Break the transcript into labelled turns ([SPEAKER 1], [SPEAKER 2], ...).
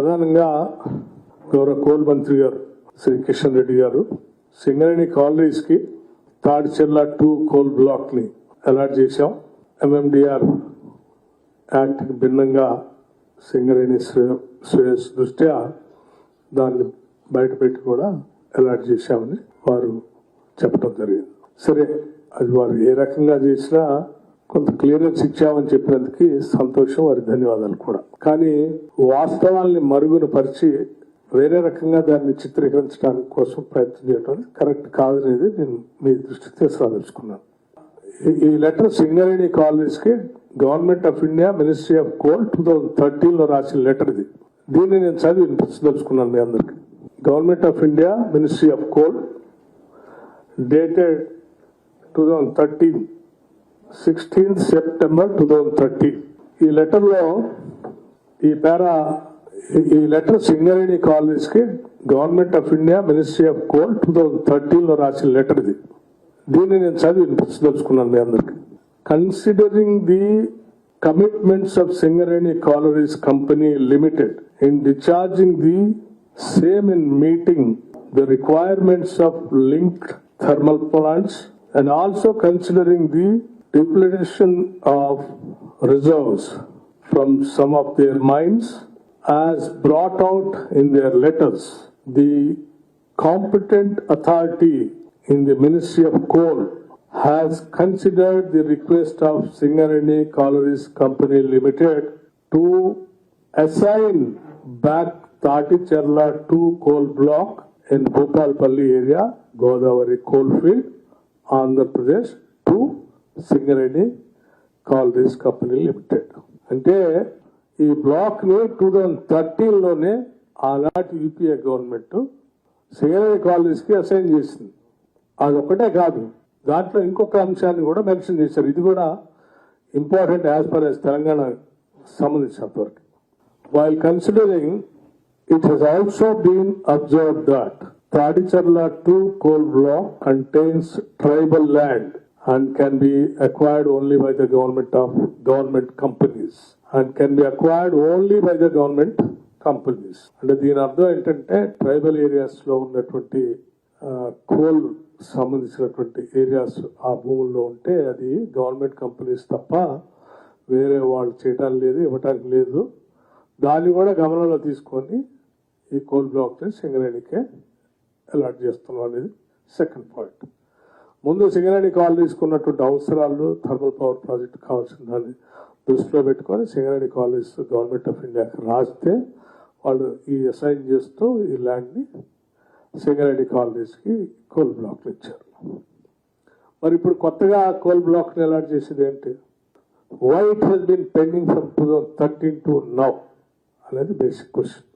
[SPEAKER 1] ప్రధానంగా గౌరవ కోల్ మంత్రి గారు శ్రీ కిషన్ రెడ్డి గారు సింగరేణి కాలనీస్ కి తాడిచెర్ల 2 కోల్ బ్లాక్ ని అలాట్ చేశాం. ఎంఎండిఆర్ యాక్ట్ కి భిన్నంగా సింగరేణి శ్రేయస్ దృష్ట్యా దాన్ని బయటపెట్టి కూడా అలాట్ చేశామని వారు చెప్పడం జరిగింది. సరే, అది వారు ఏ రకంగా చేసినా కొంత క్లియరెన్స్ ఇచ్చామని చెప్పినందుకు సంతోషం, వారి ధన్యవాదాలు కూడా. కానీ వాస్తవాల్ని మరుగున పరిచి వేరే రకంగా దాన్ని చిత్రీకరించడానికి కోసం ప్రయత్నం చేయడం కరెక్ట్ కాదనేది నేను మీ దృష్టికి తీసుకురాదలుచుకున్నాను. ఈ లెటర్ సింగరేణి కాలనీస్ కి government of India ministry of coal 2013 లో రాసిన లెటర్ ఇది. దీన్ని నేను చదివి వినిపించదలుచుకున్నాను మీ అందరికి. Government of India ministry of coal dated 2013 16th September 2013. ఈ లెటర్ లో ఈ లెటర్ సింగరేణి కాలనీస్ కి government of India ministry of coal 2013 లో రాసిన లెటర్ ఇది. దీన్ని నేను చదివి వినిపించదలుచుకున్నాను మీ అందరికి. Considering the commitments of Singareni colonies company limited in discharging the same in meeting the requirements of linked thermal plants and also considering the depletion of reserves from some of their mines as brought out in their letters, the competent authority in the Ministry of Coal has considered the request of Singareni Collieries Company Limited to assign back Taticherla 2 coal block in Bhopalpalli area, Godavari coalfield, Andhra Pradesh to Singareni Collieries Company Limited. అంటే ఈ black ని 2013 లోనే ఆనాటి UPA government Singareni colonies కి assign చేసింది. అదొక్కటే కాదు, దాంట్లో ఇంకొక అంశాన్ని కూడా మెన్షన్ చేశారు. ఇది కూడా important as per as Telangana సంబంధించినంత వరకు. While considering it has also been observed that Tadicherla 2 coal block contains tribal land and can be acquired only by the government companies and can be acquired only by the government companies. అంటే దీని అర్థం ఏంటంటే tribal areas లో ఉన్నటువంటి coal సంబంధించినటువంటి areas ఆ భూముల్లో ఉంటే అది గవర్నమెంట్ కంపెనీస్ తప్ప వేరే వాళ్ళు చేయడానికి లేదు, ఇవ్వటానికి లేదు. దాన్ని కూడా గమనంలో తీసుకొని ఈ కోల్ బ్లాక్ ని సింగరేణికే అలాట్ చేస్తున్నాం అనేది సెకండ్ పాయింట్. ముందు సింగరేణి కాలనీస్ ఉన్నటువంటి అవసరాలు థర్మల్ పవర్ ప్రాజెక్ట్ కావాల్సిన దాన్ని దృష్టిలో పెట్టుకొని సింగరేణి కాలనీస్ గవర్నమెంట్ ఆఫ్ ఇండియాకి రాస్తే వాళ్ళు ఈ అసైన్ చేస్తూ ఈ ల్యాండ్ ని సింగరేణి కాలనీస్ కి కోల్ బ్లాక్లు ఇచ్చారు. మరి ఇప్పుడు కొత్తగా కోల్ బ్లాక్ ని అలాట్ చేసేది ఏంటి? Why it has been pending from 2013 to now అనేది బేసిక్ క్వశ్చన్.